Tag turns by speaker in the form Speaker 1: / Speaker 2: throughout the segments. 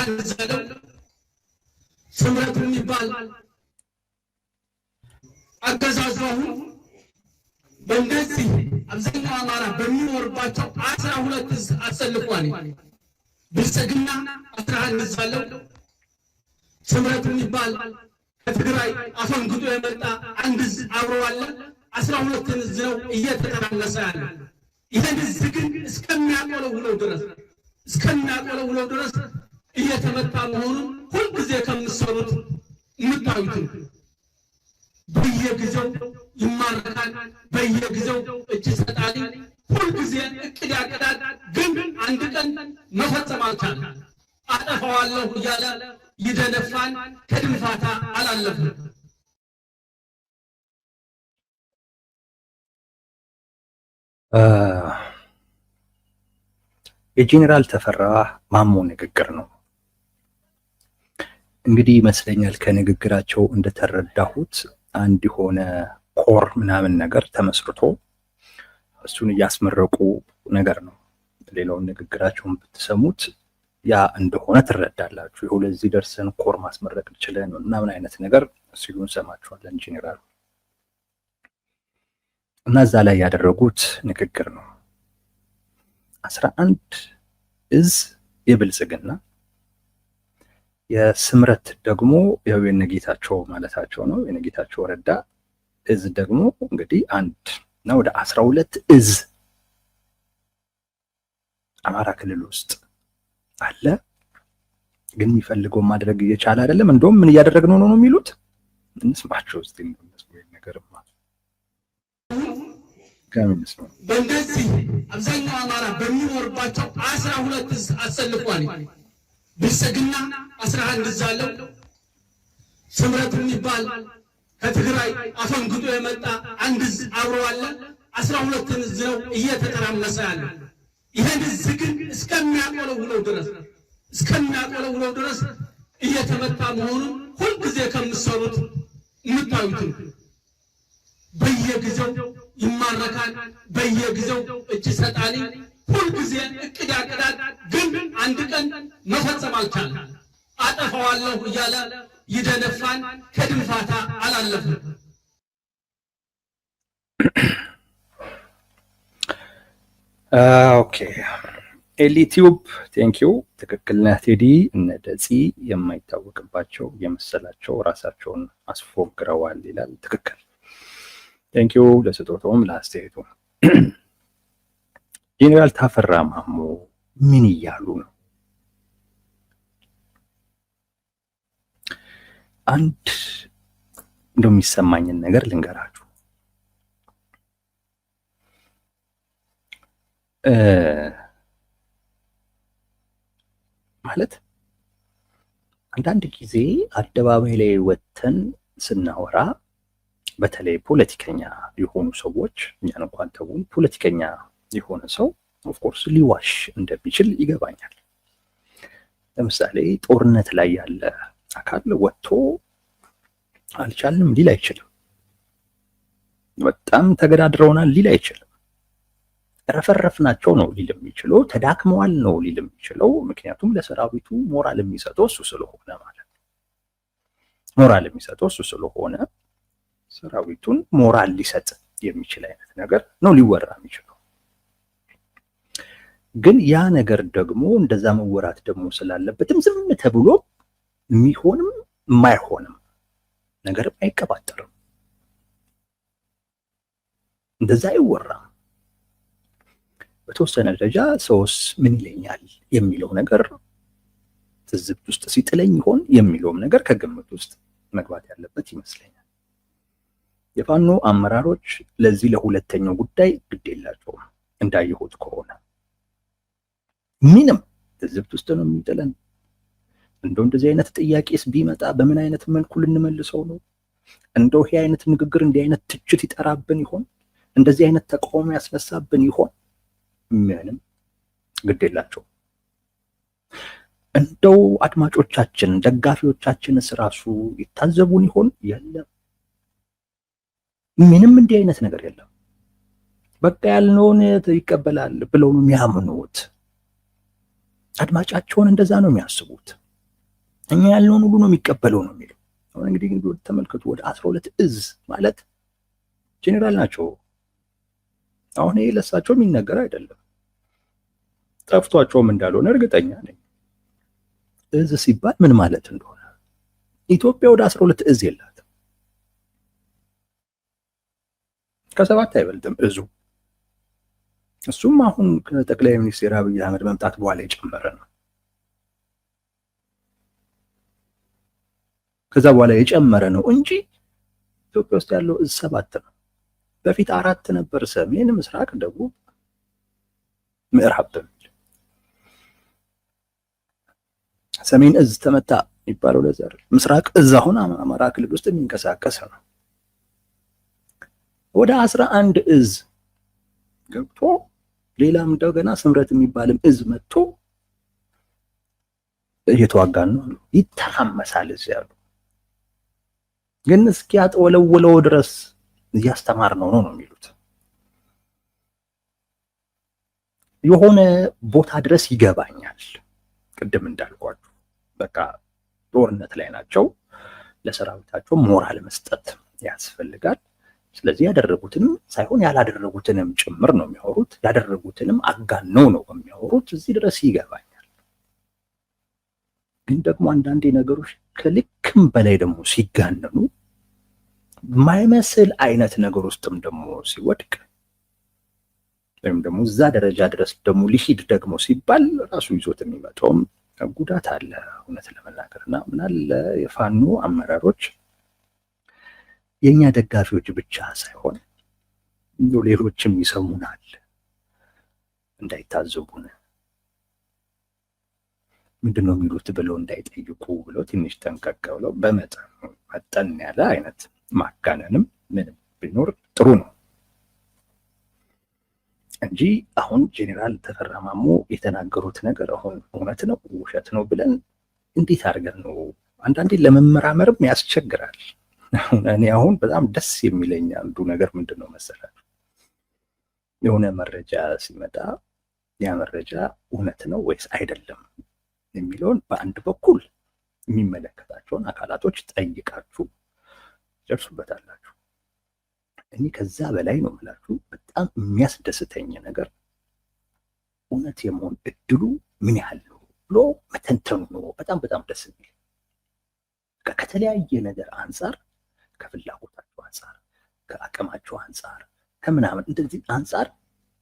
Speaker 1: 11 ዘለው ስምረት የሚባል አገዛዙ አሁን በእንደዚህ አብዛኛው አማራ በሚኖርባቸው 12 አሰልፏል። ብልጽግና 11 ዘለው ስምረት የሚባል ከትግራይ አፈንግጦ የመጣ አንድ አብረዋለ 12 ነው እየተቀናነሰ ያለ። ይሄን ግን እስከሚያቆለውለው ድረስ እየተመታ መሆኑን ሁልጊዜ ከምትሰሩት የምታዩት በየጊዜው ይማረካል፣ በየጊዜው እጅ ሰጣሊ፣ ሁልጊዜ እቅድ ያቅዳል፣ ግን አንድ ቀን መፈጸም አልቻለም። አጠፋዋለሁ እያለ ይደነፋን፣ ከድንፋታ አላለፈም።
Speaker 2: የጄኔራል ተፈራ ማሞ ንግግር ነው። እንግዲህ ይመስለኛል ከንግግራቸው እንደተረዳሁት አንድ የሆነ ኮር ምናምን ነገር ተመስርቶ እሱን እያስመረቁ ነገር ነው። ሌላውን ንግግራቸውን ብትሰሙት ያ እንደሆነ ትረዳላችሁ። ይኸው ለዚህ ደርሰን ኮር ማስመረቅ እንችላለን ምናምን አይነት ነገር ሲሉ እንሰማቸዋለን ጄኔራሉ። እና እዛ ላይ ያደረጉት ንግግር ነው። 11 እዝ የብልጽግና የስምረት ደግሞ ያው የነጌታቸው ማለታቸው ነው። የነጌታቸው ረዳ እዝ ደግሞ እንግዲህ አንድ ነው። ወደ 12 እዝ አማራ ክልል ውስጥ አለ። ግን የሚፈልገው ማድረግ እየቻለ አይደለም። እንደውም ምን እያደረግነው ነው የሚሉት። እንስማቸው እስቲ ነገርማ ከመንስ ነው።
Speaker 1: በእንደዚህ አብዛኛው አማራ በሚኖርባቸው 12 አሰልፏል። ብልጽግና 11 ዘለው ስምረት የሚባል ከትግራይ አፈንግጦ የመጣ አንድ አብረዋለ 12 ነው እየተቀናነሰ ያለ። ይሄን ግን እስከሚያቆለውለው ድረስ እየተመታ መሆኑን ሁልጊዜ ከምትሰሩት የምታዩት በየጊዜው ይማረካል፣ በየጊዜው እጅ ሰጣሊ፣ ሁልጊዜ እቅድ ያቅዳል፣ ግን አንድ ቀን መፈጸም አልቻለም። አጠፋዋለሁ እያለ ይደነፋን፣ ከድንፋታ አላለፈም።
Speaker 2: ኦኬ ኤሊቲዩብ ቴንኪው። ትክክል ነህ ቴዲ። እነ ደጺ የማይታወቅባቸው የመሰላቸው ራሳቸውን አስፎግረዋል ይላል። ትክክል ቴንኪው ለስጦታውም ለአስተያየቱ። ጄኔራል ተፈራ ማሞ ምን እያሉ ነው? አንድ እንደሚሰማኝን ነገር ልንገራችሁ። ማለት አንዳንድ ጊዜ አደባባይ ላይ ወተን ስናወራ በተለይ ፖለቲከኛ የሆኑ ሰዎች እኛን እንኳን ተውን፣ ፖለቲከኛ የሆነ ሰው ኦፍ ኮርስ ሊዋሽ እንደሚችል ይገባኛል። ለምሳሌ ጦርነት ላይ ያለ አካል ወጥቶ አልቻልንም ሊል አይችልም። በጣም ተገዳድረውናል ሊል አይችልም። ረፈረፍናቸው ነው ሊል የሚችለው፣ ተዳክመዋል ነው ሊል የሚችለው። ምክንያቱም ለሰራዊቱ ሞራል የሚሰጠው እሱ ስለሆነ ማለት ነው። ሞራል የሚሰጠው እሱ ስለሆነ ሰራዊቱን ሞራል ሊሰጥ የሚችል አይነት ነገር ነው ሊወራ የሚችለው። ግን ያ ነገር ደግሞ እንደዛ መወራት ደግሞ ስላለበትም ዝም ተብሎ የሚሆንም የማይሆንም ነገርም አይቀባጠርም። እንደዛ አይወራም። በተወሰነ ደረጃ ሰውስ ምን ይለኛል የሚለው ነገር ትዝብት ውስጥ ሲጥለኝ ይሆን የሚለውም ነገር ከግምት ውስጥ መግባት ያለበት ይመስለኛል። የፋኖ አመራሮች ለዚህ ለሁለተኛው ጉዳይ ግድ የላቸውም። እንዳየሁት ከሆነ ምንም ትዝብት ውስጥ ነው የሚጥለን። እንደው እንደዚህ አይነት ጥያቄስ ቢመጣ በምን አይነት መልኩ ልንመልሰው ነው? እንደው ይሄ አይነት ንግግር እንዲህ አይነት ትችት ይጠራብን ይሆን? እንደዚህ አይነት ተቃውሞ ያስነሳብን ይሆን? ምንም ግድ የላቸውም። እንደው አድማጮቻችን ደጋፊዎቻችንስ ራሱ ይታዘቡን ይሆን? የለም፣ ምንም እንዲህ አይነት ነገር የለም። በቃ ያልነውን ይቀበላል ብለው ነው የሚያምኑት። አድማጫቸውን እንደዛ ነው የሚያስቡት። እኛ ያለውን ሁሉ ነው የሚቀበለው ነው የሚለው። አሁን እንግዲህ ተመልከቱ፣ ወደ 12 እዝ ማለት ጄኔራል ናቸው። አሁን ይሄ ለሳቸው የሚነገር አይደለም። ጠፍቷቸውም እንዳልሆነ እርግጠኛ ነኝ። እዝ ሲባል ምን ማለት እንደሆነ ኢትዮጵያ ወደ 12 እዝ የላትም። ከ7 አይበልጥም እዙ። እሱም አሁን ከጠቅላይ ሚኒስትር አብይ አህመድ መምጣት በኋላ የጨመረ ነው። ከዛ በኋላ የጨመረ ነው እንጂ ኢትዮጵያ ውስጥ ያለው እዝ 7 ነው። በፊት 4 ነበር፣ ሰሜን፣ ምስራቅ፣ ደቡብ፣ ምዕራብ በሚል ሰሜን እዝ ተመታ የሚባለው ለዛ አይደል። ምስራቅ እዝ አሁን አማራ ክልል ውስጥ የሚንቀሳቀስ ነው። ወደ 11 እዝ ገብቶ ሌላም እንደገና ስምረት የሚባልም እዝ መጥቶ እየተዋጋን ነው። ይተራመሳል እዚህ ያሉ ግን እስኪያጠወለውለው ድረስ እያስተማር ነው የሚሉት። የሆነ ቦታ ድረስ ይገባኛል። ቅድም እንዳልኳችሁ በቃ ጦርነት ላይ ናቸው። ለሰራዊታቸው ሞራል መስጠት ያስፈልጋል። ስለዚህ ያደረጉትንም ሳይሆን ያላደረጉትንም ጭምር ነው የሚያወሩት። ያደረጉትንም አጋነው ነው የሚያወሩት። እዚህ ድረስ ይገባኛል። ግን ደግሞ አንዳንዴ ነገሮች ከልክም በላይ ደግሞ ሲጋነኑ ማይመስል አይነት ነገር ውስጥም ደግሞ ሲወድቅ ወይም ደግሞ እዛ ደረጃ ድረስ ደግሞ ሊሂድ ደግሞ ሲባል ራሱ ይዞት የሚመጣውም ጉዳት አለ። እውነት ለመናገርና ምናለ የፋኖ አመራሮች የኛ ደጋፊዎች ብቻ ሳይሆን ሌሎችም ይሰሙናል እንዳይታዘቡን ምንድነው የሚሉት ብለው እንዳይጠይቁ ብለው ትንሽ ጠንቀቅ ብለው በመጠን ያለ አይነት ማጋነንም ምንም ቢኖር ጥሩ ነው እንጂ አሁን ጄኔራል ተፈራ ማሞ የተናገሩት ነገር አሁን እውነት ነው ውሸት ነው ብለን እንዴት አድርገን ነው? አንዳንዴ ለመመራመርም ያስቸግራል። እኔ አሁን በጣም ደስ የሚለኝ አንዱ ነገር ምንድነው መሰላችሁ? የሆነ መረጃ ሲመጣ ያ መረጃ እውነት ነው ወይስ አይደለም የሚለውን በአንድ በኩል የሚመለከታቸውን አካላቶች ጠይቃችሁ ደርሱበታላችሁ። እኔ ከዛ በላይ ነው የምላችሁ በጣም የሚያስደስተኝ ነገር እውነት የመሆን እድሉ ምን ያህል ነው ብሎ መተንተኑ ነው። በጣም ደስ የሚል ከተለያየ ነገር አንጻር፣ ከፍላጎታቸው አንጻር፣ ከአቅማቸው አንጻር፣ ከምናምን እንደዚህ አንጻር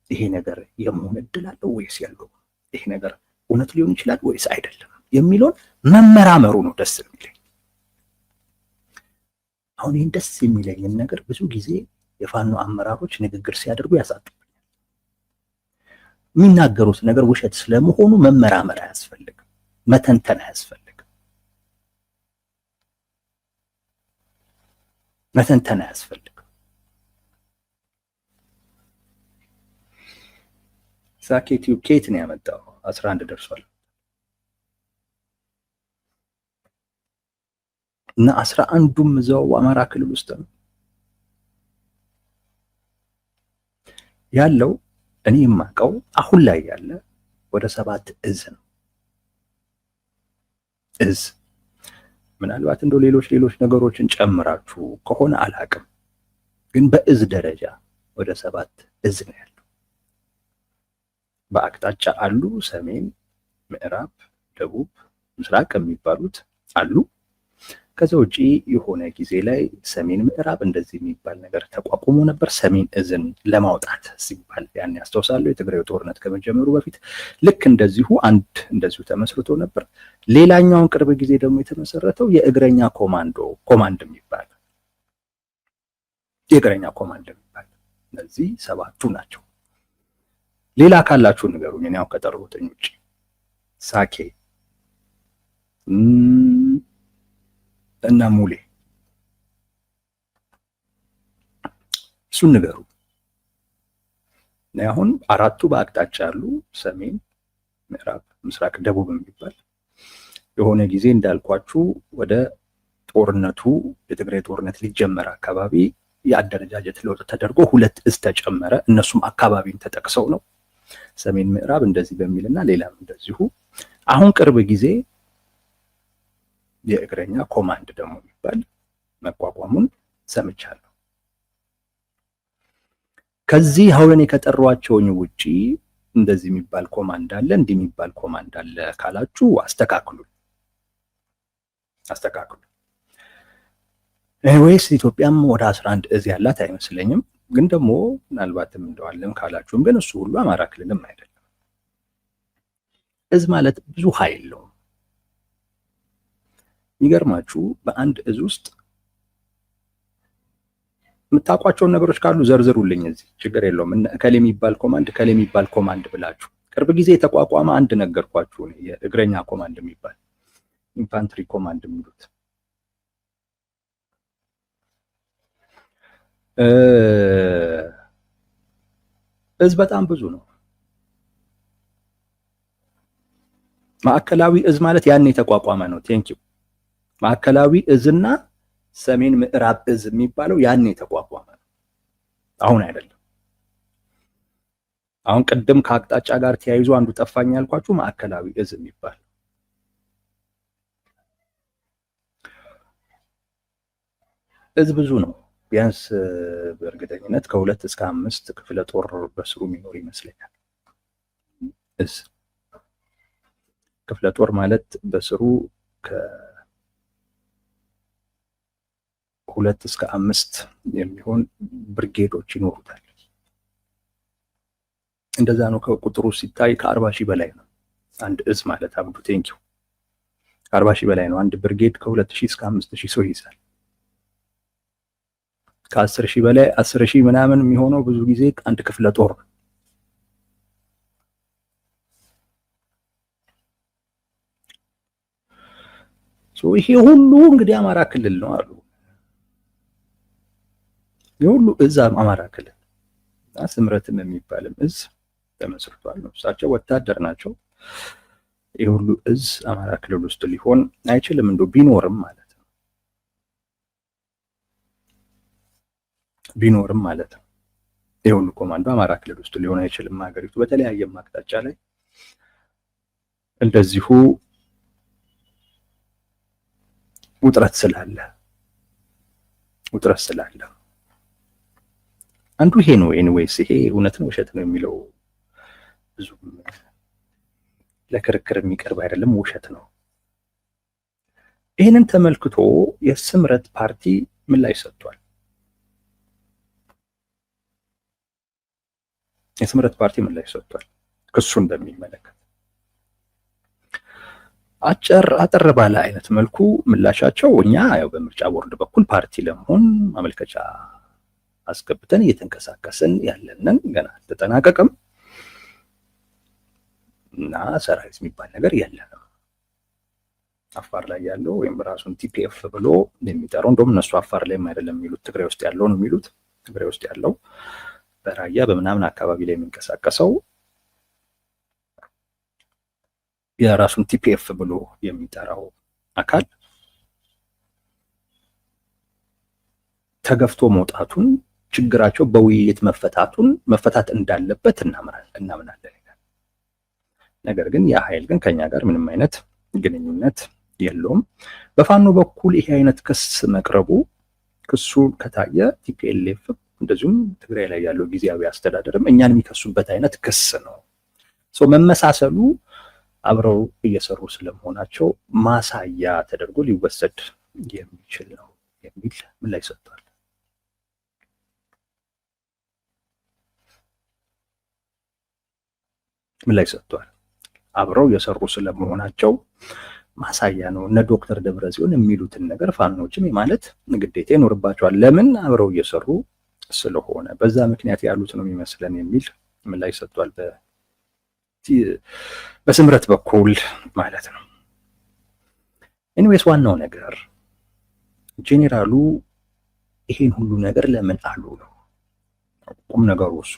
Speaker 2: ይሄ ነገር የመሆን እድል አለው ወይስ ያለው፣ ይሄ ነገር እውነት ሊሆን ይችላል ወይስ አይደለም የሚለውን መመራመሩ ነው ደስ የሚለኝ። አሁን ይህን ደስ የሚለኝን ነገር ብዙ ጊዜ የፋኖ አመራሮች ንግግር ሲያደርጉ ያሳጡብኛል። የሚናገሩት ነገር ውሸት ስለመሆኑ መመራመር አያስፈልግም፣ መተንተን አያስፈልግም፣ መተንተን አያስፈልግም። ሳኬቲው ኬት ነው ያመጣው? 11 ደርሷል እና 11ዱም እዛው አማራ ክልል ውስጥ ነው ያለው። እኔ የማውቀው አሁን ላይ ያለ ወደ 7 እዝ ነው። እዝ ምናልባት እንደው ሌሎች ነገሮችን ጨምራችሁ ከሆነ አላውቅም፣ ግን በእዝ ደረጃ ወደ 7 እዝ ነው ያለው። በአቅጣጫ አሉ፣ ሰሜን፣ ምዕራብ፣ ደቡብ፣ ምስራቅ የሚባሉት አሉ። ከዛ ውጪ የሆነ ጊዜ ላይ ሰሜን ምዕራብ እንደዚህ የሚባል ነገር ተቋቁሞ ነበር። ሰሜን እዝን ለማውጣት ሲባል ያን ያስታውሳሉ። የትግራይ ጦርነት ከመጀመሩ በፊት ልክ እንደዚሁ ተመስርቶ ነበር። ሌላኛውን ቅርብ ጊዜ ደግሞ የተመሰረተው የእግረኛ ኮማንድ የሚባል እነዚህ 7ቱ ናቸው። ሌላ ካላችሁ ንገሩኝ። እኔ ያው ከጠሩትኝ ውጪ ሳኬ እና ሙሌ እሱን ንገሩ። አሁን 4ቱ በአቅጣጫ ያሉ ሰሜን፣ ምዕራብ፣ ምስራቅ፣ ደቡብ የሚባል የሆነ ጊዜ እንዳልኳችሁ ወደ ጦርነቱ የትግራይ ጦርነት ሊጀመር አካባቢ የአደረጃጀት ለውጥ ተደርጎ 2 እዝ ተጨመረ። እነሱም አካባቢን ተጠቅሰው ነው ሰሜን ምዕራብ እንደዚህ በሚልና ሌላም እንደዚሁ። አሁን ቅርብ ጊዜ የእግረኛ ኮማንድ ደግሞ የሚባል መቋቋሙን ሰምቻለሁ። ከዚህ አሁን ከጠሯቸውኝ ውጪ እንደዚህ የሚባል ኮማንድ አለ እንዲህ የሚባል ኮማንድ አለ ካላችሁ አስተካክሉ። ወይስ ኢትዮጵያም ወደ 11 እዝ ያላት አይመስለኝም። ግን ደግሞ ምናልባትም እንደዋለም ካላችሁም ግን እሱ ሁሉ አማራ ክልልም አይደለም። እዝ ማለት ብዙ ኃይል ነው። የሚገርማችሁ በአንድ እዝ ውስጥ የምታውቋቸውን ነገሮች ካሉ ዘርዝሩልኝ። እዚህ ችግር የለውም። ከሌ የሚባል ኮማንድ ብላችሁ ቅርብ ጊዜ የተቋቋመ አንድ ነገርኳችሁ። የእግረኛ ኮማንድ የሚባል ኢንፋንትሪ ኮማንድ የሚሉት እዝ በጣም ብዙ ነው። ማዕከላዊ እዝ ማለት ያን የተቋቋመ ነው። ቴንኪው። ማዕከላዊ እዝና ሰሜን ምዕራብ እዝ የሚባለው ያን የተቋቋመ ነው፣ አሁን አይደለም። አሁን ቅድም ከአቅጣጫ ጋር ተያይዞ አንዱ ጠፋኝ ያልኳችሁ ማዕከላዊ እዝ የሚባል እዝ ብዙ ነው። ቢያንስ በእርግጠኝነት ከ2 እስከ 5 ክፍለ ጦር በስሩ የሚኖር ይመስለኛል። እዝ ክፍለ ጦር ማለት በስሩ ከ2 እስከ 5 የሚሆን ብርጌዶች ይኖሩታል። እንደዛ ነው። ከቁጥሩ ሲታይ ከ40 ሺህ በላይ ነው አንድ እዝ ማለት። አብዱ ቴንኪው። ከ40 ሺህ በላይ ነው አንድ ብርጌድ። ከ2000 እስከ 5000 ሰው ይይዛል። ከ10 ሺህ በላይ 10 ሺህ ምናምን የሚሆነው ብዙ ጊዜ አንድ ክፍለ ጦር ነው። ይሄ ሁሉ እንግዲህ አማራ ክልል ነው አሉ። የሁሉ እዝ አማራ ክልል እና ስምረትም የሚባልም እዝ ተመስርቷል ነው። እሳቸው ወታደር ናቸው። የሁሉ እዝ አማራ ክልል ውስጥ ሊሆን አይችልም። እንደው ቢኖርም ማለት ነው የሁሉ ኮማንዶ አማራ ክልል ውስጥ ሊሆን አይችልም። ሀገሪቱ በተለያየ አቅጣጫ ላይ እንደዚሁ ውጥረት ስላለ አንዱ ይሄ ነው። ኤኒዌይስ ይሄ እውነት ነው ውሸት ነው የሚለው ብዙ ለክርክር የሚቀርብ አይደለም፣ ውሸት ነው። ይህንን ተመልክቶ የስምረት ፓርቲ ምላሽ ሰጥቷል። ክሱን በሚመለከት አጠር ባለ አይነት መልኩ ምላሻቸው እኛ ያው በምርጫ ቦርድ በኩል ፓርቲ ለመሆን ማመልከቻ አስገብተን እየተንቀሳቀስን ያለንን ገና አልተጠናቀቀም እና ሰራዊት የሚባል ነገር የለንም። አፋር ላይ ያለው ወይም ራሱን ቲፒኤፍ ብሎ የሚጠራው እንደውም እነሱ አፋር ላይም አይደለም የሚሉት ትግራይ ውስጥ ያለው ነው የሚሉት። ትግራይ ውስጥ ያለው በራያ በምናምን አካባቢ ላይ የሚንቀሳቀሰው የራሱን ቲፒኤፍ ብሎ የሚጠራው አካል ተገፍቶ መውጣቱን፣ ችግራቸው በውይይት መፈታት እንዳለበት እናምናለን። ነገር ግን ያ ኃይል ግን ከኛ ጋር ምንም አይነት ግንኙነት የለውም። በፋኖ በኩል ይሄ አይነት ክስ መቅረቡ ክሱ ከታየ ቲፒኤልኤፍ እንደዚሁም ትግራይ ላይ ያለው ጊዜያዊ አስተዳደርም እኛን የሚከሱበት አይነት ክስ ነው። መመሳሰሉ አብረው እየሰሩ ስለመሆናቸው ማሳያ ተደርጎ ሊወሰድ የሚችል ነው የሚል ምላሽ ሰጥቷል። አብረው እየሰሩ ስለመሆናቸው ማሳያ ነው። እነ ዶክተር ደብረጽዮን የሚሉትን ነገር ፋኖችም ማለት ግዴታ ይኖርባቸዋል። ለምን አብረው እየሰሩ ስለሆነ በዛ ምክንያት ያሉት ነው የሚመስለን የሚል ምላሽ ሰጥቷል። በስምረት በኩል ማለት ነው። ኤኒዌይስ ዋናው ነገር ጄኔራሉ ይሄን ሁሉ ነገር ለምን አሉ ነው ቁም ነገሩ። እሱ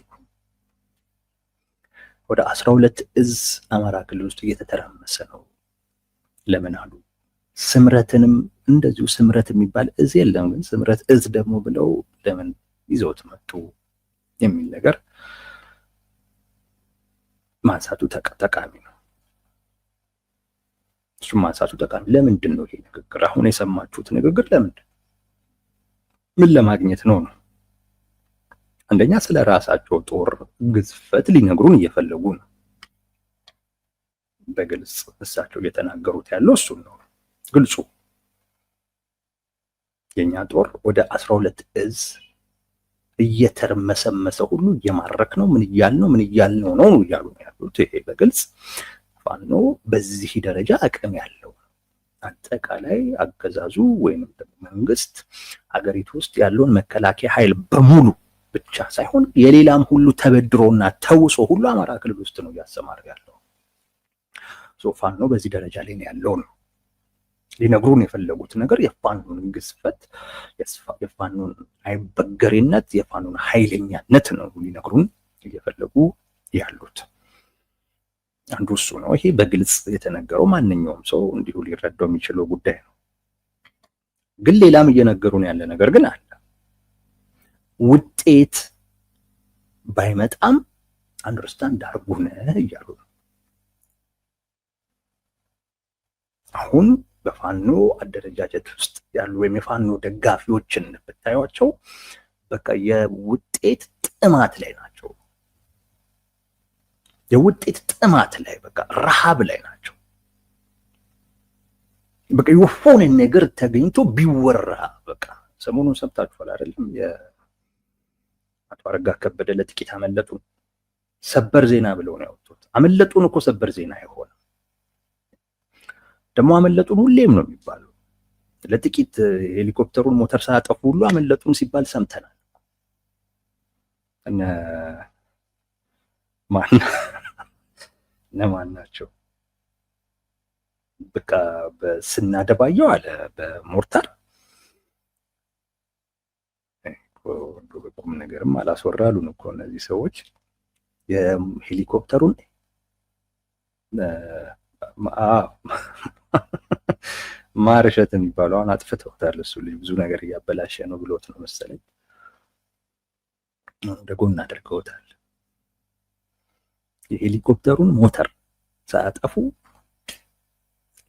Speaker 2: ወደ 12 እዝ አማራ ክልል ውስጥ እየተተራመሰ ነው። ለምን አሉ? ስምረትንም እንደዚሁ ስምረት የሚባል እዝ የለም፣ ግን ስምረት እዝ ደግሞ ብለው ለምን ይዘውት መጡ የሚል ነገር ማንሳቱ ጠቃሚ ነው። እሱም ማንሳቱ ጠቃሚ። ለምንድን ነው ይሄ ንግግር? አሁን የሰማችሁት ንግግር ለምንድን ምን ለማግኘት ነው? አንደኛ ስለ ራሳቸው ጦር ግዝፈት ሊነግሩን እየፈለጉ ነው። በግልጽ እሳቸው እየተናገሩት ያለው እሱን ነው። ግልጹ የኛ ጦር ወደ 12 እዝ እየተርመሰመሰ ሁሉ እየማረክ ነው፣ ምን እያልነው ነው እያሉ ያሉት። ይሄ በግልጽ ፋኖ በዚህ ደረጃ አቅም ያለው አጠቃላይ አገዛዙ ወይንም ደግሞ መንግስት ሀገሪቱ ውስጥ ያለውን መከላከያ ኃይል በሙሉ ብቻ ሳይሆን የሌላም ሁሉ ተበድሮና ተውሶ ሁሉ አማራ ክልል ውስጥ ነው እያሰማራ ያለው። ፋኖ በዚህ ደረጃ ላይ ያለው ነው ሊነግሩን የፈለጉት ነገር። የፋኖን ግዝፈት፣ የፋኖን አይበገሬነት፣ የፋኖን ኃይለኛነት ነው ሊነግሩን እየፈለጉ ያሉት። አንዱ እሱ ነው። ይሄ በግልጽ የተነገረው ማንኛውም ሰው እንዲሁ ሊረዳው የሚችለው ጉዳይ ነው። ግን ሌላም እየነገሩን ያለ ነገር ግን አለ። ውጤት ባይመጣም አንደርስታንድ አድርጉን እያሉ ነው። አሁን በፋኖ አደረጃጀት ውስጥ ያሉ ወይም የፋኖ ደጋፊዎችን ብታዩቸው በቃ የውጤት ጥማት ላይ ናቸው። የውጤት ጥማት ላይ በቃ ረሃብ ላይ ናቸው። በቃ የሆነ ነገር ተገኝቶ ቢወራ በቃ ሰሞኑን ሰምታችኋል አይደለም? የአቶ አረጋ ከበደ ለጥቂት አመለጡን ሰበር ዜና ብለው ነው ያወጡት። አመለጡን እኮ ሰበር ዜና አይሆንም። ደግሞ አመለጡን ሁሌም ነው የሚባለው። ለጥቂት ሄሊኮፕተሩን ሞተር ሳያጠፉ ሁሉ አመለጡን ሲባል ሰምተናል። እነማን ናቸው? በቃ በስናደባየው አለ በሞርታር ቁም ነገርም አላስወራሉን እኮ እነዚህ ሰዎች። የሄሊኮፕተሩን ማርሸት የሚባለው አሁን አጥፍተውታል። እሱ ልጅ ብዙ ነገር እያበላሸ ነው ብሎት ነው መሰለኝ ወደ ጎን አድርገውታል። የሄሊኮፕተሩን ሞተር ሳያጠፉ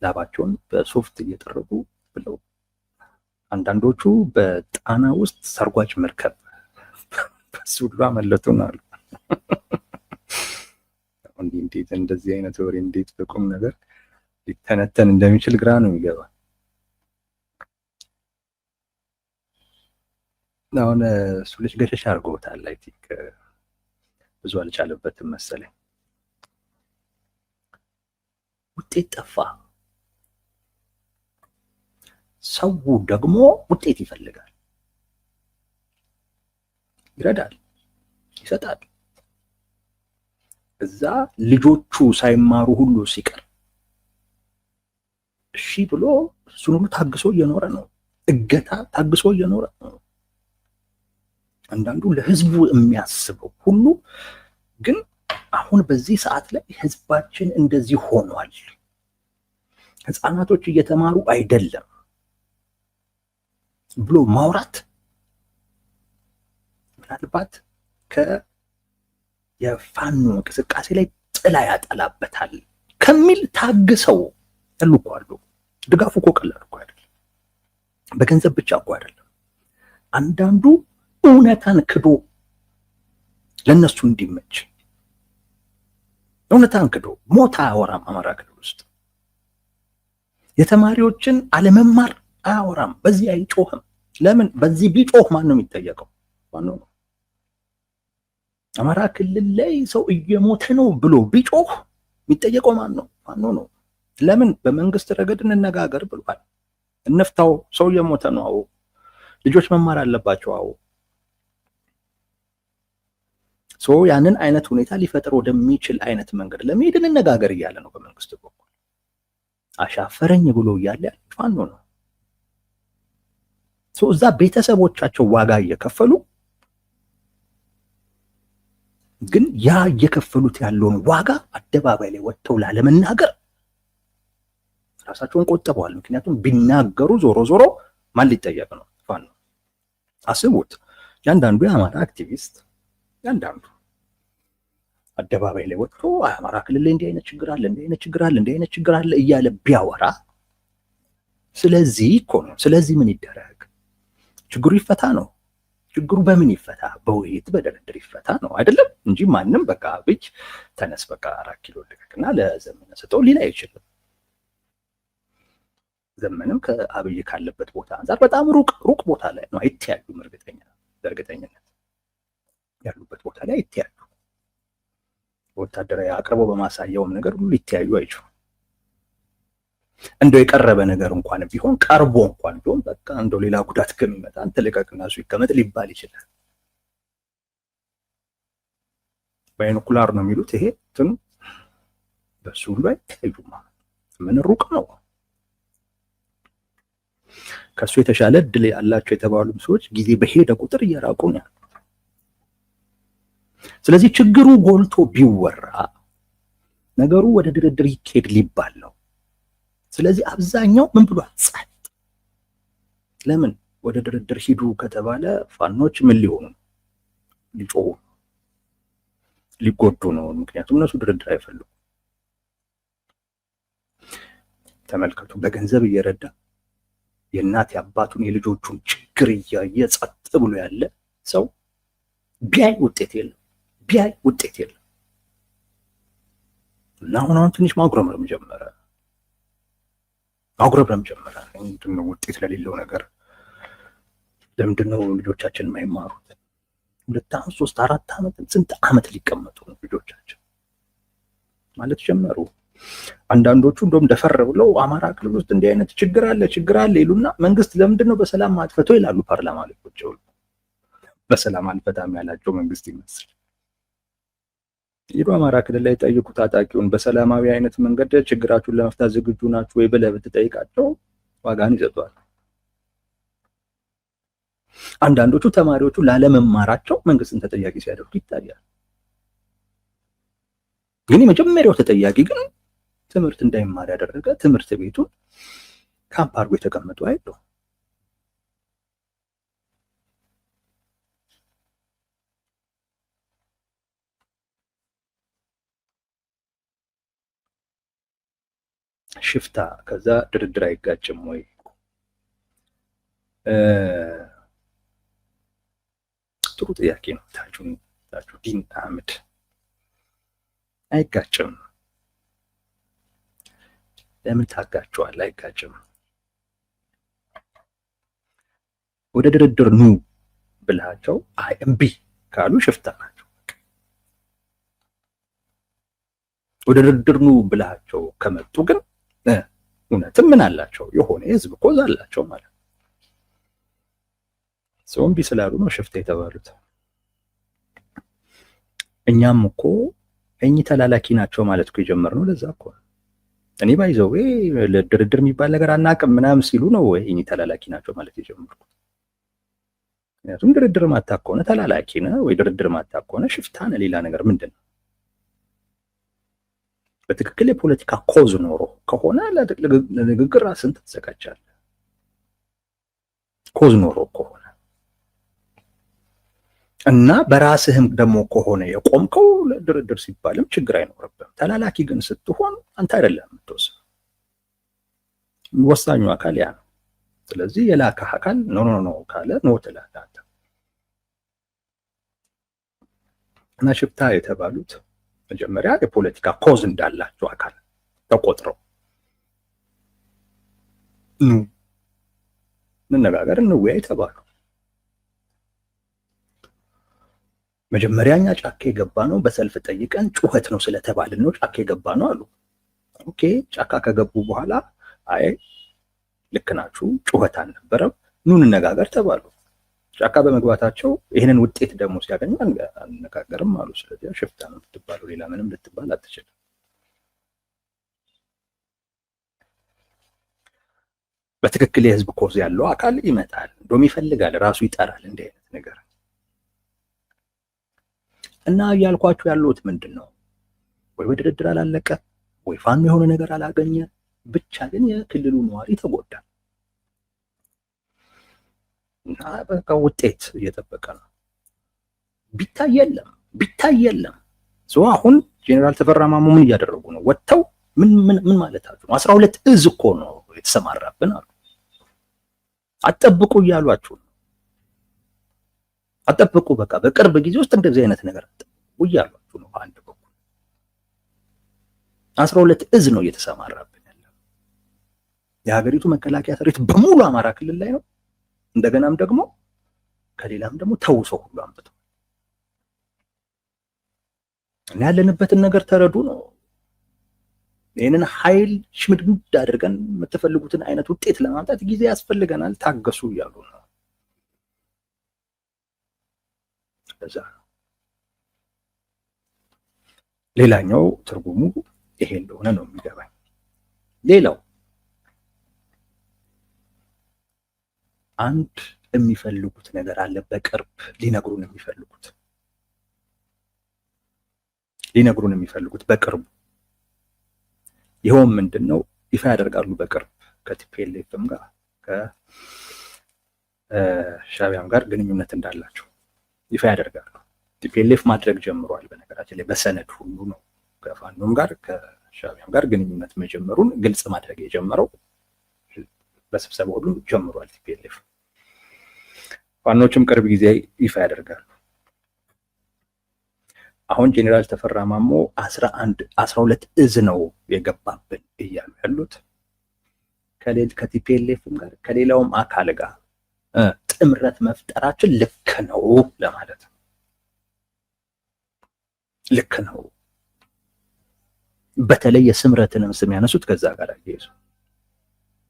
Speaker 2: ላባቸውን በሶፍት እየጠረጉ ብለው አንዳንዶቹ በጣና ውስጥ ሰርጓጅ መርከብ በሱ ሁሉ አመለጡን አሉ። እንዴት እንደዚህ አይነት ወሬ እንዴት በቁም ነገር ሊተነተን እንደሚችል ግራ ነው የሚገባ። አሁን እሱ ልጅ ገሸሽ አድርጎታል። አይ ቲንክ ብዙ አልቻለበትም መሰለኝ። ውጤት ጠፋ። ሰው ደግሞ ውጤት ይፈልጋል፣ ይረዳል፣ ይሰጣል። እዛ ልጆቹ ሳይማሩ ሁሉ ሲቀር እሺ ብሎ እሱን ሁሉ ታግሶ እየኖረ ነው። እገታ ታግሶ እየኖረ ነው። አንዳንዱ ለህዝቡ የሚያስበው ሁሉ ግን አሁን በዚህ ሰዓት ላይ ህዝባችን እንደዚህ ሆኗል፣ ህፃናቶች እየተማሩ አይደለም ብሎ ማውራት ምናልባት የፋኖ እንቅስቃሴ ላይ ጥላ ያጠላበታል ከሚል ታግሰው ያሉ እኮ አሉ። ድጋፉ እኮ ቀላል እኮ አይደለም፣ በገንዘብ ብቻ እኮ አይደለም። አንዳንዱ እውነታን ክዶ ለነሱ እንዲመች እውነታን ክዶ ሞት አያወራም። አማራ ክልል ውስጥ የተማሪዎችን አለመማር አያወራም፣ በዚህ አይጮህም። ለምን? በዚህ ቢጮህ ማን ነው የሚጠየቀው? ማን ነው? አማራ ክልል ላይ ሰው እየሞተ ነው ብሎ ቢጮህ የሚጠየቀው ማን ነው? ፋኖ ነው። ለምን? በመንግስት ረገድ እንነጋገር ብሏል። እንፍታው። ሰው እየሞተ ነው። አዎ። ልጆች መማር አለባቸው። አዎ። ያንን አይነት ሁኔታ ሊፈጥር ወደሚችል አይነት መንገድ ለመሄድ እንነጋገር እያለ ነው በመንግስት በኩል። አሻፈረኝ ብሎ እያለ ፋኖ ነው። እዛ ቤተሰቦቻቸው ዋጋ እየከፈሉ ግን ያ እየከፈሉት ያለውን ዋጋ አደባባይ ላይ ወጥተው ላለመናገር ራሳቸውን ቆጥበዋል። ምክንያቱም ቢናገሩ ዞሮ ዞሮ ማን ሊጠየቅ ነው? ፋኖ። አስቡት። ያንዳንዱ የአማራ አክቲቪስት ያንዳንዱ አደባባይ ላይ ወጥቶ አማራ ክልል ላይ እንዲህ አይነት ችግር አለ፣ እንዲህ አይነት ችግር አለ፣ እንዲህ አይነት ችግር አለ እያለ ቢያወራ ስለዚህ እኮ ነው። ስለዚህ ምን ይደረግ? ችግሩ ይፈታ ነው። ችግሩ በምን ይፈታ? በውይይት በድርድር ይፈታ ነው አይደለም እንጂ ማንም በቃ አብይ ተነስ በቃ 4 ኪሎ ልቀቅና ለዘመነ ስጠው ሊል አይችልም። ዘመንም ከአብይ ካለበት ቦታ አንፃር በጣም ሩቅ ቦታ ላይ ነው። አይተያዩም። በእርግጠኝነት ያሉበት ቦታ ላይ አይተያዩ። ወታደራዊ አቅርቦ በማሳያውም ነገር ሁሉ ሊተያዩ አይችሉም። እንደው የቀረበ ነገር እንኳን ቢሆን ቀርቦ እንኳን ቢሆን በቃ እንደው ሌላ ጉዳት ከሚመጣ አንተ ልቀቅና እሱ ይቀመጥ ሊባል ይችላል። ባይኖኩላር ነው የሚሉት ይሄ እንትኑ በሱ ሁሉ አይተያዩም። ምን ሩቅ ነው። ከሱ የተሻለ እድል ያላቸው የተባሉም ሰዎች ጊዜ በሄደ ቁጥር እየራቁ ነው። ስለዚህ ችግሩ ጎልቶ ቢወራ ነገሩ ወደ ድርድር ይኬድ ሊባል ነው። ስለዚህ አብዛኛው ምን ብሏል? ጸጥ። ለምን ወደ ድርድር ሂዱ ከተባለ ፋኖች ምን ሊሆኑ? ሊጮሁ፣ ሊጎዱ ነው። ምክንያቱም እነሱ ድርድር አይፈልጉም። ተመልከቱ፣ በገንዘብ እየረዳ የእናት የአባቱን የልጆቹን ችግር እያየ ጸጥ ብሎ ያለ ሰው ቢያይ ውጤት የለም፣ ቢያይ ውጤት የለም። እና አሁን ትንሽ ማጉረምረም ጀመረ። ምንድነው ውጤት ለሌለው ነገር ለምንድነው ልጆቻችን የማይማሩት? 2 ዓመት 3 4 ዓመት ስንት ዓመት ሊቀመጡ ነው ልጆቻችን ማለት ጀመሩ። አንዳንዶቹ እንደውም ደፈር ብለው አማራ ክልል ውስጥ እንዲህ አይነት ችግር አለ ይሉና መንግስት ለምንድነው በሰላም አጥፈተው ይላሉ። ፓርላማ ላይ ቁጭ ብለው በሰላም አልፈታም ያላቸው መንግስት ይመስል ሄዶ አማራ ክልል ላይ ጠይቁ ታጣቂውን በሰላማዊ አይነት መንገድ ችግራችሁን ለመፍታት ዝግጁ ናችሁ ወይ ብለህ ብትጠይቃቸው ዋጋን ይሰጧል። አንዳንዶቹ ተማሪዎቹ ላለመማራቸው መንግስትን ተጠያቂ ሲያደርጉ ይታያል። ግን የመጀመሪያው ተጠያቂ ግን ትምህርት እንዳይማር ያደረገ ትምህርት ቤቱን ካምፕ አድርጎ የተቀመጡ አይደለም። ሽፍታ ከዛ ድርድር አይጋጭም ወይ? ጥሩ ጥያቄ ነው። ታጁዲን አህመድ አይጋጭም። ለምን ታጋቸዋል? አይጋጭም። ወደ ድርድር ኑ ብላቸው አይ እምቢ ካሉ ሽፍታ ናቸው። ወደ ድርድር ኑ ብላቸው ከመጡ ግን እውነትም ምን አላቸው? የሆነ የህዝብ ኮዝ አላቸው ማለት ነው። ሰው እምቢ ስላሉ ነው ሽፍታ የተባሉት። እኛም እኮ እኚህ ተላላኪ ናቸው ማለት እኮ የጀመርነው ለዛ እኮ እኔ ባይዘው ለድርድር የሚባል ነገር አናውቅም ምናምን ሲሉ ነው እኚህ ተላላኪ ናቸው ማለት የጀመርኩት። ምክንያቱም ድርድር ማታ ከሆነ ተላላኪ ነህ ወይ ድርድር ማታ ከሆነ ሽፍታ ነህ። ሌላ ነገር ምንድን ነው? በትክክል የፖለቲካ ኮዝ ኖሮ ከሆነ ለንግግር ራስን ትዘጋጃለህ። ኮዝ ኖሮ ከሆነ እና በራስህም ደግሞ ከሆነ የቆምከው ለድርድር ሲባልም ችግር አይኖርብህም። ተላላኪ ግን ስትሆን አንተ አይደለም የምትወስነው፣ ወሳኙ አካል ያ ነው። ስለዚህ የላከህ አካል ኖ ካለ ኖ ትላለህ አንተ። እና ሽፍታ የተባሉት መጀመሪያ የፖለቲካ ኮዝ እንዳላቸው አካል ተቆጥረው እንነጋገር እንወያይ ተባሉ። መጀመሪያኛ ጫካ የገባ ነው በሰልፍ ጠይቀን ጩኸት ነው ስለተባልን ነው ጫካ የገባ ነው አሉ። ኦኬ ጫካ ከገቡ በኋላ አይ ልክ ናችሁ ጩኸት አልነበረም ኑ እንነጋገር ተባሉ። ጫካ በመግባታቸው ይሄንን ውጤት ደግሞ ሲያገኙ አንነጋገርም አሉ። ስለዚህ ሽፍታ ነው የምትባለው፣ ሌላ ምንም ልትባል አትችልም። በትክክል የህዝብ ኮዝ ያለው አካል ይመጣል፣ እንደውም ይፈልጋል፣ ራሱ ይጠራል እንዲህ አይነት ነገር። እና እያልኳችሁ ያለሁት ምንድን ነው? ወይ በድርድር አላለቀ ወይ ፋኖ የሆነ ነገር አላገኘ፣ ብቻ ግን የክልሉ ነዋሪ ተጎዳ እና በቃ ውጤት እየጠበቀ ነው። ቢታይ የለም አሁን ጄኔራል ተፈራ ማሞ ምን እያደረጉ ነው? ወጥተው ምን ማለታቸው ነው? 12 እዝ እኮ ነው የተሰማራብን አሉ። አጠብቁ እያሏችሁ ነው። አጠብቁ በቃ በቅርብ ጊዜ ውስጥ እንደዚህ አይነት ነገር አጠብቁ እያሏችሁ ነው። በአንድ በኩል 12 እዝ ነው እየተሰማራብን ያለው። የሀገሪቱ መከላከያ ሰራዊት በሙሉ አማራ ክልል ላይ ነው። እንደገናም ደግሞ ከሌላም ደግሞ ተውሰው ሁሉ አምጥተው እና ያለንበትን ነገር ተረዱ ነው። ይህንን ኃይል ሽምድምድ አድርገን የምትፈልጉትን አይነት ውጤት ለማምጣት ጊዜ ያስፈልገናል፣ ታገሱ እያሉ ነው። ለዛ ሌላኛው ትርጉሙ ይሄ እንደሆነ ነው የሚገባኝ። ሌላው አንድ የሚፈልጉት ነገር አለ፣ በቅርብ ሊነግሩን የሚፈልጉት በቅርቡ። ይኸውም ምንድነው? ይፋ ያደርጋሉ በቅርብ ከቲፒኤልኤፍም ጋር ከሻዕቢያም ጋር ግንኙነት እንዳላቸው ይፋ ያደርጋሉ። ቲፒኤልኤፍ ማድረግ ጀምሯል። በነገራችን ላይ በሰነድ ሁሉ ነው ከፋኖም ጋር ከሻዕቢያም ጋር ግንኙነት መጀመሩን ግልጽ ማድረግ የጀመረው። በስብሰባ ሁሉ ጀምሯል ቲፒኤልኤፍ። ፋኖችም ቅርብ ጊዜ ይፋ ያደርጋሉ። አሁን ጄኔራል ተፈራ ማሞ 12 እዝ ነው የገባብን እያሉ ያሉት ከቲፒኤልኤፍም ጋር ከሌላውም አካል ጋር ጥምረት መፍጠራችን ልክ ነው ለማለት ነው። ልክ ነው። በተለይ የስምረትንም ስም ያነሱት ከዛ ጋር አያይዙ።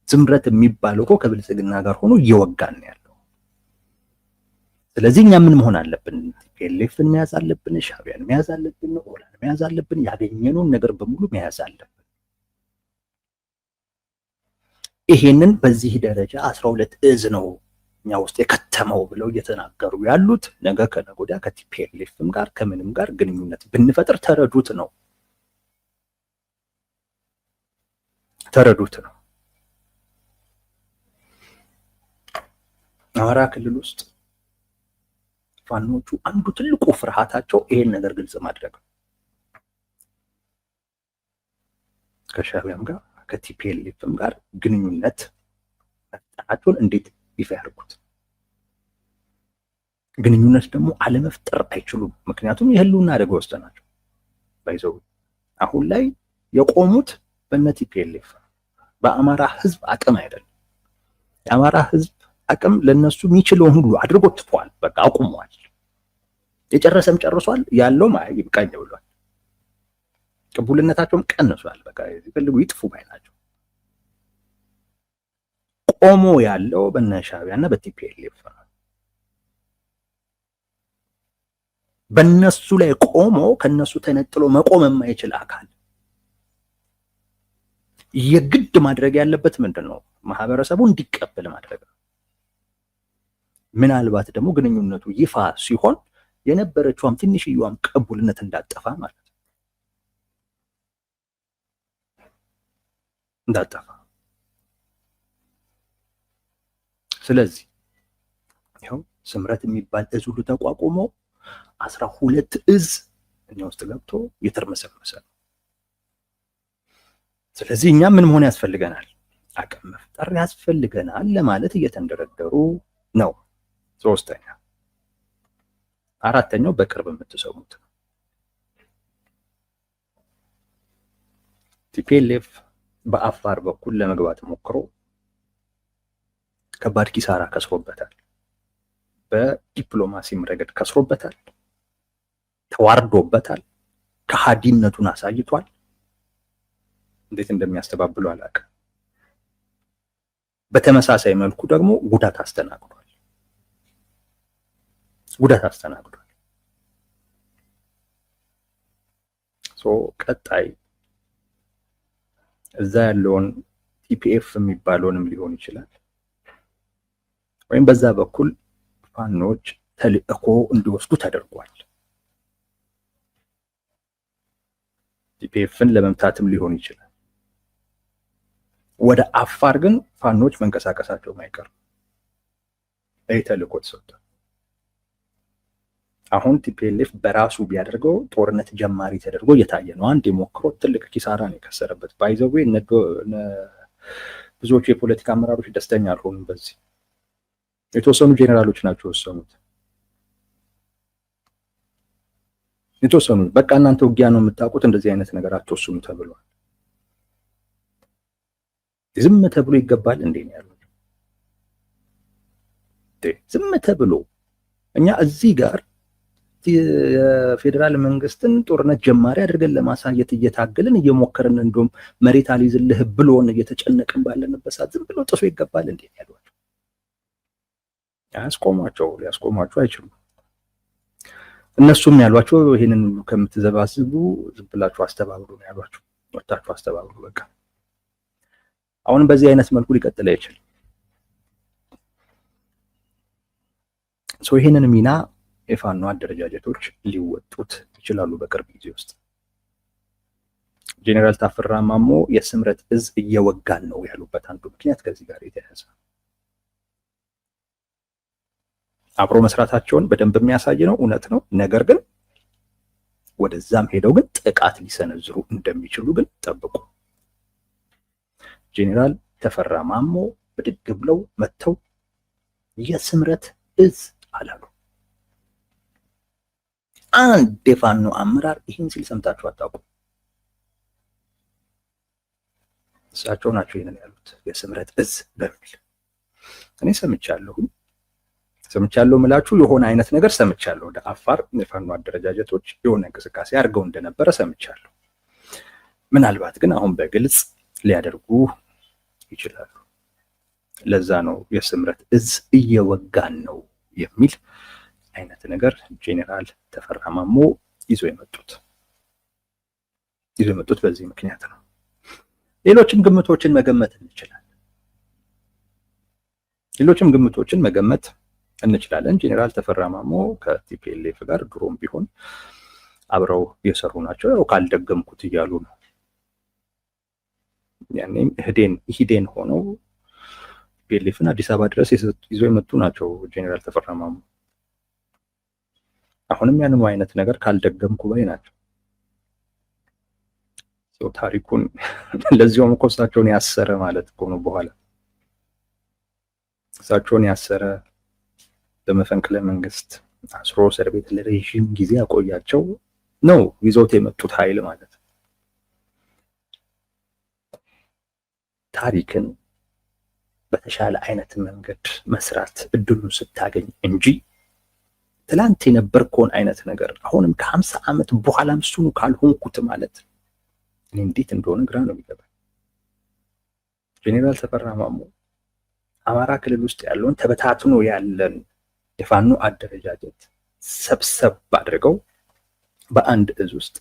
Speaker 2: ስምረት የሚባለው እኮ ከብልጽግና ጋር ሆኖ እየወጋን ነው ያለው። ስለዚህ እኛ ምን መሆን አለብን? ቲፒኤልኤፍን መያዝ አለብን፣ ሻዕቢያን መያዝ አለብን፣ ኦላን መያዝ አለብን፣ ያገኘነውን ነገር በሙሉ መያዝ አለብን። ይሄንን በዚህ ደረጃ 12 እዝ ነው እኛ ውስጥ የከተመው ብለው እየተናገሩ ያሉት ነገ ከነገ ወዲያ ከቲፒኤልኤፍም ጋር ከምንም ጋር ግንኙነት ብንፈጥር ተረዱት ነው። አማራ ክልል ውስጥ ፋኖቹ አንዱ ትልቁ ፍርሃታቸው ይሄን ነገር ግልጽ ማድረግ ነው። ከሻዕቢያም ጋር ከቲፒኤልኤፍም ጋር ግንኙነት መፍጠራቸውን እንዴት ይፋ ያደርጉት? ግንኙነት ደግሞ አለመፍጠር አይችሉም። ምክንያቱም የህልውና አደጋ ውስጥ ናቸው። ባይዘው አሁን ላይ የቆሙት በነ ቲፒኤልኤፍ በአማራ ህዝብ አቅም አይደለም። የአማራ ህዝብ አቅም ለነሱ የሚችለውን ሁሉ አድርጎ ትቷል። በቃ አቁሟል። የጨረሰም ጨርሷል። ያለውም ይብቃኝ ብሏል። ቅቡልነታቸውም ቀንሷል። በቃ ይፈልጉ ይጥፉ ባይ ናቸው። ቆሞ ያለው በነ ሻዕቢያና በቲፒኤልኤፍ ነው። በነሱ ላይ ቆሞ ከነሱ ተነጥሎ መቆም የማይችል አካል የግድ ማድረግ ያለበት ምንድነው? ማህበረሰቡ እንዲቀበል ማድረግ ነው። ምናልባት ደግሞ ግንኙነቱ ይፋ ሲሆን የነበረችውም ትንሽዬዋም ቅቡልነት እንዳጠፋ ማለት ነው። እንዳጠፋ። ስለዚህ ይኸው ስምረት የሚባል እዝ ሁሉ ተቋቁሞ 12 እዝ እኛ ውስጥ ገብቶ የተርመሰመሰ ነው። ስለዚህ እኛ ምን መሆን ያስፈልገናል? አቅም መፍጠር ያስፈልገናል ለማለት እየተንደረደሩ ነው። ሶስተኛ አራተኛው በቅርብ የምትሰሙት ነው። ቲፒኤልኤፍ በአፋር በኩል ለመግባት ሞክሮ ከባድ ኪሳራ ከስሮበታል። በዲፕሎማሲም ረገድ ከስሮበታል፣ ተዋርዶበታል፣ ከሃዲነቱን አሳይቷል። እንዴት እንደሚያስተባብሉ አላውቅም። በተመሳሳይ መልኩ ደግሞ ጉዳት አስተናግዷል። ቀጣይ እዛ ያለውን ቲፒኤፍ የሚባለውንም ሊሆን ይችላል ወይም በዛ በኩል ፋኖች ተልእኮ እንዲወስዱ ተደርጓል። ቲፒኤፍን ለመምታትም ሊሆን ይችላል። ወደ አፋር ግን ፋኖች መንቀሳቀሳቸው ማይቀር ይህ ተልእኮ ተሰጥቷል። አሁን ቲፒኤልኤፍ በራሱ ቢያደርገው ጦርነት ጀማሪ ተደርጎ እየታየ ነው። አንድ የሞክሮት ትልቅ ኪሳራ ነው የከሰረበት። ባይዘዌ ብዙዎቹ የፖለቲካ አመራሮች ደስተኛ አልሆኑም በዚህ። የተወሰኑ ጄኔራሎች ናቸው የወሰኑት። የተወሰኑ በቃ እናንተ ውጊያ ነው የምታውቁት፣ እንደዚህ አይነት ነገር አትወስኑ ተብሏል። ዝም ተብሎ ይገባል እንዴ ነው ያሉት። ዝም ተብሎ እኛ እዚህ ጋር የፌዴራል መንግስትን ጦርነት ጀማሪ አድርገን ለማሳየት እየታገልን እየሞከርን እንደውም መሬት አልይዝልህ ብሎን እየተጨነቅን ባለንበት ሰዓት ዝም ብሎ ጥሶ ይገባል እንዴ ነው ያሏቸው። ሊያስቆሟቸው አይችሉም። እነሱም ያሏቸው ይሄንን ሁሉ ከምትዘባዝቡ ዝም ብላችሁ አስተባብሩ ነው ያሏቸው። ወጣችሁ አስተባብሩ በቃ። አሁን በዚህ አይነት መልኩ ሊቀጥል አይችልም። ይሄንን ሚና የፋኖ አደረጃጀቶች ሊወጡት ይችላሉ በቅርብ ጊዜ ውስጥ። ጄኔራል ታፈራ ማሞ የስምረት እዝ እየወጋን ነው ያሉበት አንዱ ምክንያት ከዚህ ጋር የተያያዘ አብሮ መስራታቸውን በደንብ የሚያሳይ ነው፣ እውነት ነው። ነገር ግን ወደዛም ሄደው ግን ጥቃት ሊሰነዝሩ እንደሚችሉ ግን ጠብቁ። ጄኔራል ተፈራ ማሞ ብድግ ብለው መጥተው የስምረት እዝ አላሉ። አንድ የፋኖ አመራር ይህን ሲል ሰምታችሁ አታውቁም። እሳቸው ናቸው ይሄንን ያሉት የስምረት እዝ በሚል እኔ ሰምቻለሁ ምላችሁ የሆነ አይነት ነገር ሰምቻለሁ። ወደ አፋር የፋኖ አደረጃጀቶች የሆነ እንቅስቃሴ አድርገው እንደነበረ ሰምቻለሁ። ምናልባት ግን አሁን በግልጽ ሊያደርጉ ይችላሉ። ለዛ ነው የስምረት እዝ እየወጋን ነው የሚል አይነት ነገር ጄኔራል ተፈራ ማሞ ይዞ የመጡት በዚህ ምክንያት ነው። ሌሎችም ግምቶችን መገመት እንችላለን። ጄኔራል ተፈራ ማሞ ከቲፒኤልኤፍ ጋር ድሮም ቢሆን አብረው የሰሩ ናቸው። ያው ካልደገምኩት እያሉ ነው። ያኔም ኢህዴን ሆነው ቲፒኤልኤፍን አዲስ አበባ ድረስ ይዞ የመጡ ናቸው ጄኔራል ተፈራ ማሞ። አሁንም ያንኑ አይነት ነገር ካልደገምኩ ባይ ናቸው። ታሪኩን ለዚያውም እኮ እሳቸውን ያሰረ ማለት እኮ ነው። በኋላ እሳቸውን ያሰረ በመፈንቅለ መንግስት አስሮ እስር ቤት ለረጅም ጊዜ ያቆያቸው ነው ይዘውት የመጡት ኃይል ማለት ነው። ታሪክን በተሻለ አይነት መንገድ መስራት እድሉን ስታገኝ እንጂ ትላንት የነበርከውን አይነት ነገር አሁንም ከ50 ዓመት በኋላም እሱኑ ካልሆንኩት ማለት እኔ እንዴት እንደሆነ ግራ ነው የሚገባኝ። ጄኔራል ተፈራ ማሞ አማራ ክልል ውስጥ ያለውን ተበታትኖ ያለን የፋኖ አደረጃጀት ሰብሰብ አድርገው በአንድ እዝ ውስጥ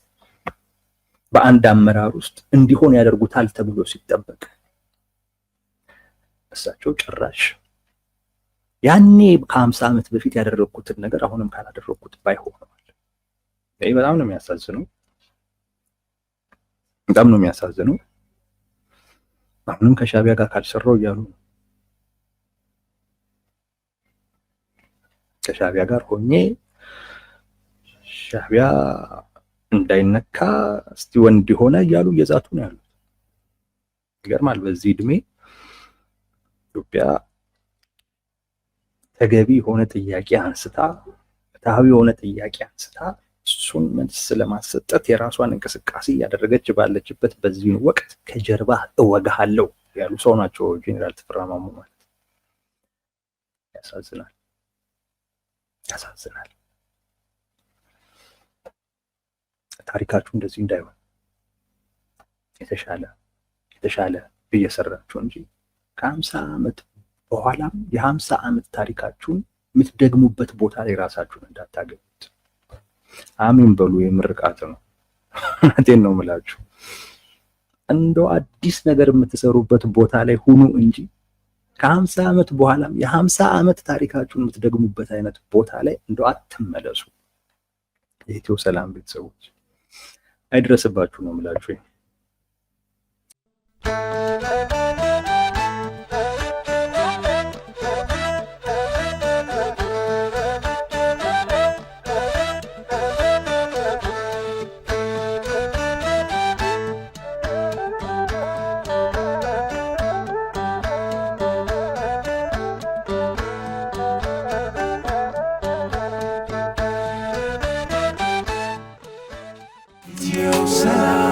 Speaker 2: በአንድ አመራር ውስጥ እንዲሆን ያደርጉታል ተብሎ ሲጠበቅ እሳቸው ጭራሽ ያኔ ከ50 ዓመት በፊት ያደረኩትን ነገር አሁንም ካላደረኩት ባይሆነዋል። ይሄ በጣም ነው የሚያሳዝነው። አሁንም ከሻቢያ ጋር ካልሰራው እያሉ ነው። ከሻቢያ ጋር ሆኜ ሻቢያ እንዳይነካ እስቲ ወንድ ሆነ እያሉ እየዛቱ ነው ያሉት። ይገርማል። በዚህ እድሜ ኢትዮጵያ ተገቢ የሆነ ጥያቄ አንስታ ፍትሃዊ የሆነ ጥያቄ አንስታ እሱን መልስ ለማሰጠት የራሷን እንቅስቃሴ እያደረገች ባለችበት በዚህ ወቅት ከጀርባ እወጋሃለሁ ያሉ ሰው ናቸው ጄኔራል ተፈራ ማሞ ማለት። ያሳዝናል። ታሪካችሁ እንደዚህ እንዳይሆን የተሻለ እየሰራችሁ እንጂ ከ50 ዓመት በኋላም የ50 ዓመት ታሪካችሁን የምትደግሙበት ቦታ ላይ ራሳችሁን እንዳታገኙት። አሜን በሉ። የምርቃት ነው። እውነቴን ነው የምላችሁ። እንደው አዲስ ነገር የምትሰሩበት ቦታ ላይ ሁኑ እንጂ ከ50 ዓመት በኋላም የ50 ዓመት ታሪካችሁን የምትደግሙበት አይነት ቦታ ላይ እንደው አትመለሱ። የኢትዮ ሰላም ቤተሰቦች አይድረስባችሁ ነው የምላችሁ።
Speaker 3: ጊዜው ሰላም